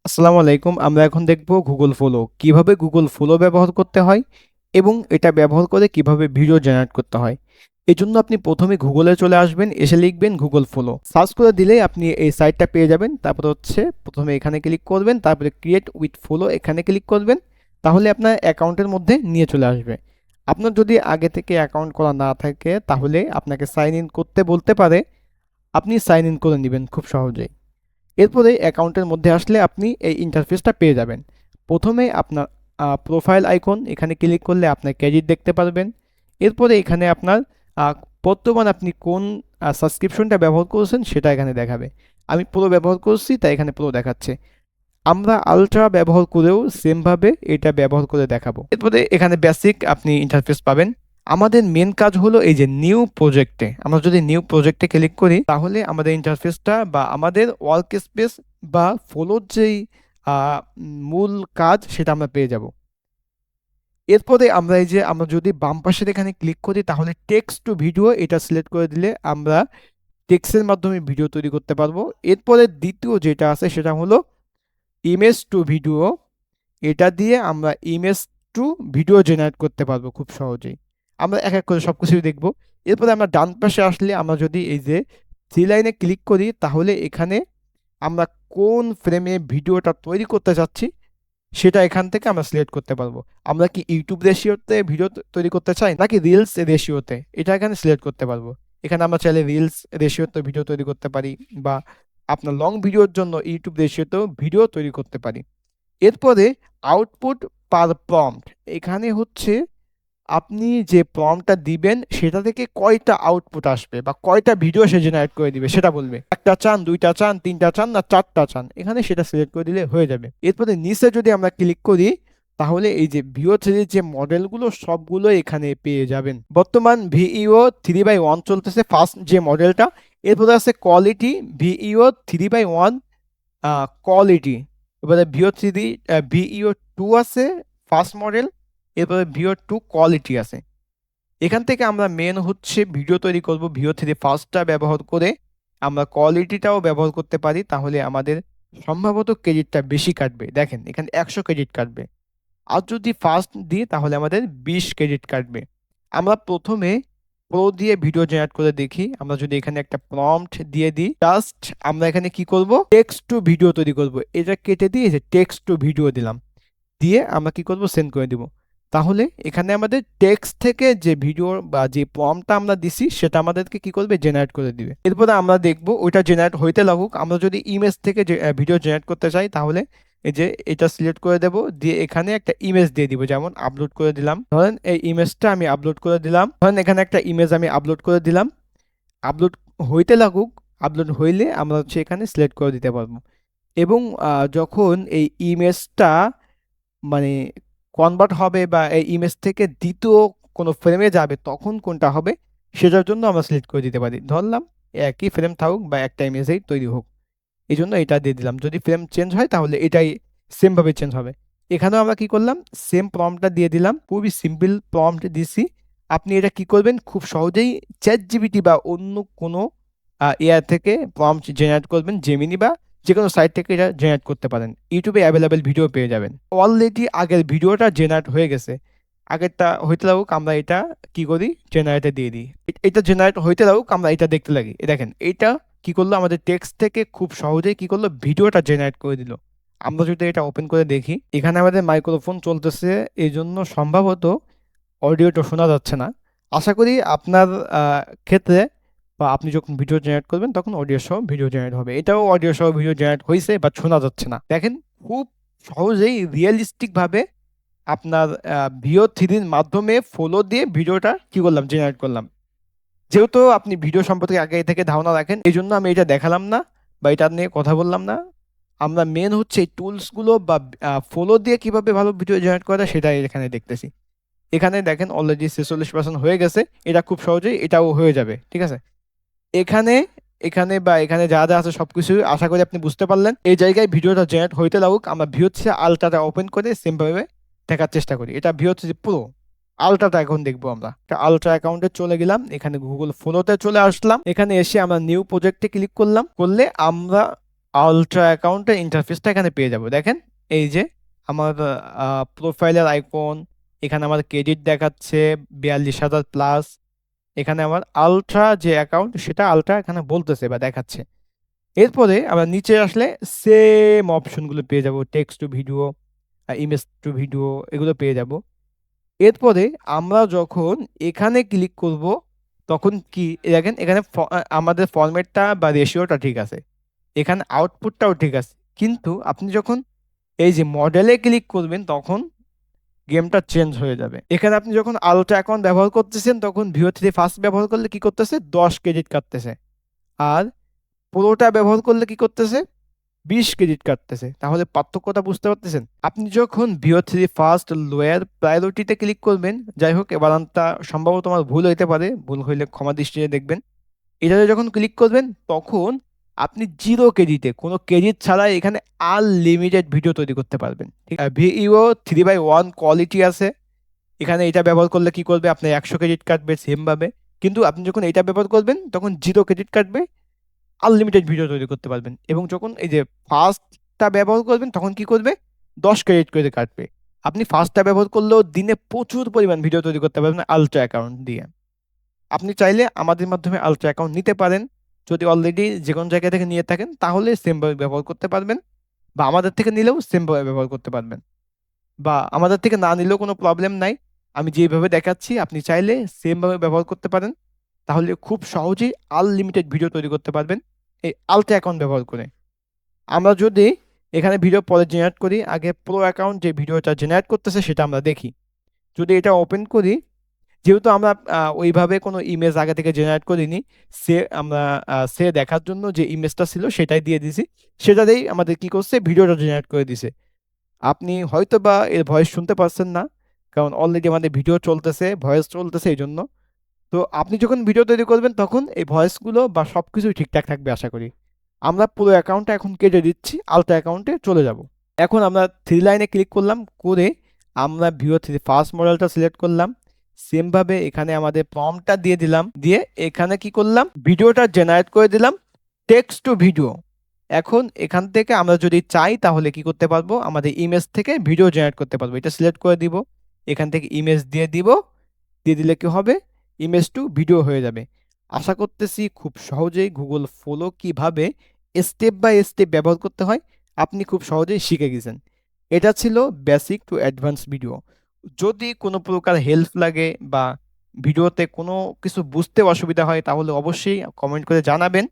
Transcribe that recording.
আসসালামু আলাইকুম। আমরা এখন দেখব গুগল ফলো। কিভাবে গুগল ফলো ব্যবহার করতে হয় এবং এটা ব্যবহার করে কিভাবে ভিডিও জেনারেট করতে হয়। এজন্য আপনি প্রথমে গুগলে চলে আসবেন, এসে লিখবেন গুগল ফলো। সার্চ করে দিলেই আপনি এই সাইটটা পেয়ে যাবেন। তারপরে হচ্ছে প্রথমে এখানে ক্লিক করবেন, তারপরে ক্রিয়েট উইথ ফলো এখানে ক্লিক করবেন। তাহলে আপনার অ্যাকাউন্টের মধ্যে নিয়ে চলে আসবে। আপনার যদি আগে থেকে অ্যাকাউন্ট করা না থাকে তাহলে আপনাকে সাইন ইন করতে বলতে পারে। আপনি সাইন ইন করে নেবেন খুব সহজেই। এরপরে অ্যাকাউন্টের মধ্যে আসলে আপনি এই ইন্টারফেসটা পেয়ে যাবেন। প্রথমে আপনার প্রোফাইল আইকন এখানে ক্লিক করলে আপনার ক্রেডিট দেখতে পারবেন। এরপরে এখানে আপনার আ বর্তমান আপনি কোন সাবস্ক্রিপশনটা ব্যবহার করছেন সেটা এখানে দেখাবে। আমি প্রো ব্যবহার করছি তাই এখানে প্রো দেখাচ্ছে। আমরা আল্ট্রা ব্যবহার করেও সেমভাবে এটা ব্যবহার করে দেখাবো। এরপরে এখানে বেসিক আপনি ইন্টারফেস পাবেন। আমাদের মেন কাজ হলো এই যে নিউ প্রজেক্টে, আমরা যদি নিউ প্রজেক্টে ক্লিক করি তাহলে আমাদের ইন্টারফেসটা বা আমাদের ওয়ার্ক স্পেস বা ফলোর যেই মূল কাজ সেটা আমরা পেয়ে যাব। এরপরে আমরা এই যে আমরা যদি বাম পাশের এখানে ক্লিক করি তাহলে টেক্সট টু ভিডিও এটা সিলেক্ট করে দিলে আমরা টেক্সটের মাধ্যমে ভিডিও তৈরি করতে পারবো। এরপরে দ্বিতীয় যেটা আছে সেটা হলো ইমেজ টু ভিডিও। এটা দিয়ে আমরা ইমেজ টু ভিডিও জেনারেট করতে পারবো খুব সহজেই। আমরা এক এক করে সব কিছুই দেখবো। এরপরে আমরা ডান পাশে আসলে আমরা যদি এই যে থ্রি লাইনে ক্লিক করি তাহলে এখানে আমরা কোন ফ্রেমে ভিডিওটা তৈরি করতে চাচ্ছি সেটা এখান থেকে আমরা সিলেক্ট করতে পারবো। আমরা কি ইউটিউব রেশিওতে ভিডিও তৈরি করতে চাই নাকি রিলস রেশিওতে, এটা এখানে সিলেক্ট করতে পারবো। এখানে আমরা চাইলে রিলস রেশিওতে ভিডিও তৈরি করতে পারি বা আপনার লং ভিডিওর জন্য ইউটিউব রেশিওতেও ভিডিও তৈরি করতে পারি। এরপরে আউটপুট পার প্রম্পট, এখানে হচ্ছে আপনি যে প্রম্পটটা দিবেন সেটা থেকে কয়টা আউটপুট আসবে বা কয়টা ভিডিও সে জেনারেট করে দিবে সেটা বলবে। একটা চান, দুইটা চান, তিনটা চান না চারটা চান, এখানে সেটা সিলেক্ট করে দিলে হয়ে যাবে। এরপরে নিচে যদি আমরা ক্লিক করি তাহলে এই যে ভিও থ্রির যে মডেলগুলো সবগুলো এখানে পেয়ে যাবেন। বর্তমান ভিইও 3/1 চলতেছে ফার্স্ট যে মডেলটা। এরপরে আছে কোয়ালিটি ভিইও 3/1 কোয়ালিটি। এবারে ভিইও 2 আছে ফার্স্ট মডেল। এরপরে ভিও 2 কোয়ালিটি আছে। এখান থেকে আমরা মেন হচ্ছে ভিডিও তৈরি করব ভিও 3 ফার্স্টটা ব্যবহার করে। আমরা কোয়ালিটিটাও ব্যবহার করতে পারি, তাহলে আমাদের সম্ভবত ক্রেডিটটা বেশি কাটবে। দেখেন এখানে 100 ক্রেডিট কাটবে। আর যদি ফার্স্ট দিই তাহলে আমাদের 20 ক্রেডিট কাটবে। আমরা প্রথমে প্রো দিয়ে ভিডিও জেনারেট করে দেখি। আমরা যদি এখানে একটা প্রম্পট দিয়ে দিই, জাস্ট আমরা এখানে কি করব, টেক্সট টু ভিডিও তৈরি করব। এটা কেটে দিয়ে যে টেক্সট টু ভিডিও দিলাম, দিয়ে আমরা কি করব, সেন্ড করে দিব। তাহলে এখানে আমাদের টেক্সট থেকে যে ভিডিও বা যে প্রম্পটটা আমরা দিছি সেটা আমাদেরকে কি করবে, জেনারেট করে দিবে। এরপরে আমরা দেখব ওইটা জেনারেট হইতে লাগুক। আমরা যদি ইমেজ থেকে যে ভিডিও জেনারেট করতে চাই তাহলে এই যে এটা সিলেক্ট করে দেব, দিয়ে এখানে একটা ইমেজ দিয়ে দিব। যেমন আপলোড করে দিলাম, ধরেন এই ইমেজটা আমি আপলোড করে দিলাম। ধরেন এখানে একটা ইমেজ আমি আপলোড করে দিলাম। আপলোড হইতে লাগুক, আপলোড হইলে আমরা হচ্ছে এখানে সিলেক্ট করে দিতে পারবো। এবং যখন এই ইমেজটা মানে কনভার্ট হবে বা এই ইমেজ থেকে দ্বিতীয় কোনো ফ্রেমে যাবে তখন কোনটা হবে সেটার জন্য আমরা সিলেক্ট করে দিতে পারি। ধরলাম একই ফ্রেম থাকুক বা একটা ইমেজেই তৈরি হোক, এই জন্য এটা দিয়ে দিলাম। যদি ফ্রেম চেঞ্জ হয় তাহলে এটাই সেমভাবে চেঞ্জ হবে। এখানেও আমরা কি করলাম, সেম প্রম্পটটা দিয়ে দিলাম। খুবই সিম্পল প্রম্পট দিছি। আপনি এটা কি করবেন, খুব সহজেই চ্যাট জিপিটি বা অন্য কোনো এআই থেকে প্রম্পট জেনারেট করবেন, জেমিনি বা যে কোনো সাইট থেকে এটা জেনারেট করতে পারেন। ইউটিউবে অ্যাভেলেবেল ভিডিও পেয়ে যাবেন। অলরেডি আগের ভিডিওটা জেনারেট হয়ে গেছে। আগেরটা হইতে লাগুক, আমরা এটা কি করি, জেনারেটে দিয়ে দিই। এটা জেনারেট হইতে লাগুক, আমরা এটা দেখতে লাগি। দেখেন এটা কি করলো, আমাদের টেক্সট থেকে খুব সহজেই কি করলো, ভিডিওটা জেনারেট করে দিল। আমরা যদি এটা ওপেন করে দেখি, এখানে আমাদের মাইক্রোফোন চলতেছে, এই জন্য সম্ভবত অডিওটা শোনা যাচ্ছে না। আশা করি আপনার ক্ষেত্রে বা আপনি যখন ভিডিও জেনারেট করবেন তখন অডিও সহ ভিডিও জেনারেট হবে। এটাও অডিও সহ ভিডিও জেনারেট হয়েছে, বাট শোনা যাচ্ছে না। দেখেন খুব সহজেই রিয়েলিস্টিক ভাবে আপনার ভিও থ্রির মাধ্যমে ফলো দিয়ে ভিডিওটা কি করলাম, জেনারেট করলাম। যেহেতু আপনি ভিডিও সম্পর্কে আগে থেকে ধারণা রাখেন এই জন্য আমি এটা দেখালাম না বা এটা নিয়ে কথা বললাম না। আমরা মেন হচ্ছে এই টুলসগুলো বা ফলো দিয়ে কিভাবে ভালো ভিডিও জেনারেট করা যায় সেটাই এখানে দেখতেছি। এখানে দেখেন অলরেডি 46% হয়ে গেছে। এটা খুব সহজেই এটাও হয়ে যাবে, ঠিক আছে। এখানে এখানে বা এখানে যা যা আছে সবকিছু আশা করি আপনি বুঝতে পারলেন। এই জায়গায় ভিডিওটা জেনারেট হইতে লাগুক, আমরা ভিওচ্ছে আলট্রাটা ওপেন করে সেম ভাবে দেখার চেষ্টা করি। এটা ভিওচ্ছে যে পুরো আলট্রাটা এখন দেখবো। আমরা আলট্রা অ্যাকাউন্টে চলে গেলাম, এখানে গুগল ফলোতে চলে আসলাম। এখানে এসে আমরা নিউ প্রজেক্টে ক্লিক করলাম, করলে আমরা আলট্রা অ্যাকাউন্টের ইন্টারফেসটা এখানে পেয়ে যাব। দেখেন এই যে আমার প্রোফাইলের আইকন, এখানে আমার ক্রেডিট দেখাচ্ছে 42,000 প্লাস। এখানে আমার আলট্রা যে অ্যাকাউন্ট সেটা আলট্রা এখানে বলতেছে বা দেখাচ্ছে। এরপরে আমরা নিচে আসলে সেম অপশনগুলো পেয়ে যাব, text to video, image to video, এগুলো পেয়ে যাব। এরপরে আমরা যখন এখানে ক্লিক করব তখন কি দেখেন এখানে আমাদের ফরম্যাটটা বা রেশিওটা ঠিক আছে, এখানে আউটপুটটাও ঠিক আছে, কিন্তু আপনি যখন এই যে মডেলে ক্লিক করবেন তখন গেমটা চেঞ্জ হয়ে যাবে। এখানে আপনি যখন আলট্রা অ্যাকাউন্ট ব্যবহার করতেছেন তখন ভিও থ্রি ফার্স্ট ব্যবহার করলে কি করতেছে 10 ক্রেডিট কাটতেছে, আর পুরোটা ব্যবহার করলে কি করতেছে 20 ক্রেডিট কাটতেছে। তাহলে পার্থক্যটা বুঝতে পারতেছেন? আপনি যখন ভিও থ্রি ফার্স্ট লোয়ার প্রায়োরিটিতে ক্লিক করবেন, যাই হোক এবার সম্ভবত আমার ভুল হইতে পারে, ভুল হইলে ক্ষমা দৃষ্টিতে দেখবেন, এটাতে যখন ক্লিক করবেন তখন আপনি 0 ক্রেডিটে, কোনো ক্রেডিট ছাড়াই এখানে আনলিমিটেড ভিডিও তৈরি করতে পারবেন। ঠিক আছে, ভিও 3/1 কোয়ালিটি আছে, এখানে এটা ব্যবহার করলে কি করবে আপনার 100 ক্রেডিট কাটবে সেম ভাবে, কিন্তু আপনি যখন এটা ব্যবহার করবেন তখন 0 ক্রেডিট কাটবে, আনলিমিটেড ভিডিও তৈরি করতে পারবেন। এবং যখন এই যে ফার্স্টটা ব্যবহার করবেন তখন কি করবে 10 ক্রেডিট করে কাটবে। আপনি ফার্স্টটা ব্যবহার করলেও দিনে প্রচুর পরিমাণ ভিডিও তৈরি করতে পারবেন আলট্রা অ্যাকাউন্ট দিয়ে। আপনি চাইলে আমাদের মাধ্যমে আলট্রা অ্যাকাউন্ট নিতে পারেন, যদি অলরেডি যে কোনো জায়গা থেকে নিয়ে থাকেন তাহলে সেমভাবে ব্যবহার করতে পারবেন, বা আমাদের থেকে নিলেও সেমভাবে ব্যবহার করতে পারবেন, বা আমাদের থেকে না নিলেও কোনো প্রবলেম নাই। আমি যেভাবে দেখাচ্ছি আপনি চাইলে সেমভাবে ব্যবহার করতে পারেন, তাহলে খুব সহজেই আনলিমিটেড ভিডিও তৈরি করতে পারবেন এই আলট্রা অ্যাকাউন্ট ব্যবহার করে। আমরা যদি এখানে ভিডিও পরে জেনারেট করি, আগে প্রো অ্যাকাউন্ট যে ভিডিওটা জেনারেট করতেছে সেটা আমরা দেখি। যদি এটা ওপেন করি, যেহেতু আমরা ওইভাবে কোনো ইমেজ আগে থেকে জেনারেট করিনি, আমরা সে দেখার জন্য যে ইমেজটা ছিল সেটাই দিয়ে দিছি, সেটাতেই আমাদের কি করছে ভিডিওটা জেনারেট করে দিছে। আপনি হয়তো বা এর ভয়েস শুনতে পারছেন না, কারণ অলরেডি আমাদের ভিডিও চলতেছে, ভয়েস চলতেছে এই জন্য। তো আপনি যখন ভিডিও তৈরি করবেন তখন এই ভয়েসগুলো বা সব কিছুই ঠিকঠাক থাকবে আশা করি। আমরা পুরো অ্যাকাউন্টটা এখন কেটে দিচ্ছি, আলট্রা অ্যাকাউন্টে চলে যাব। এখন আমরা থ্রি লাইনে ক্লিক করলাম, করে আমরা ভিও থ্রি ফার্স্ট মডেলটা সিলেক্ট করলাম। সেমভাবে এখানে আমাদের প্রম্পটটা দিয়ে দিলাম, দিয়ে এখানে কি করলাম ভিডিওটা জেনারেট করে দিলাম টেক্সট টু ভিডিও। এখন এখান থেকে আমরা যদি চাই তাহলে কি করতে পারবো, আমাদের ইমেজ থেকে ভিডিও জেনারেট করতে পারবো। এটা সিলেক্ট করে দিব, এখান থেকে ইমেজ দিয়ে দিব, দিয়ে দিলে কি হবে ইমেজ টু ভিডিও হয়ে যাবে। আশা করতেছি খুব সহজেই গুগল ফলো কিভাবে স্টেপ বাই স্টেপ ব্যবহার করতে হয় আপনি খুব সহজেই শিখে গেছেন। এটা ছিল বেসিক টু অ্যাডভান্স ভিডিও। যদি কোনো প্রকার হেল্প লাগে বা ভিডিওতে কোনো কিছু বুঝতে অসুবিধা হয় তাহলে অবশ্যই কমেন্ট করে জানাবেন।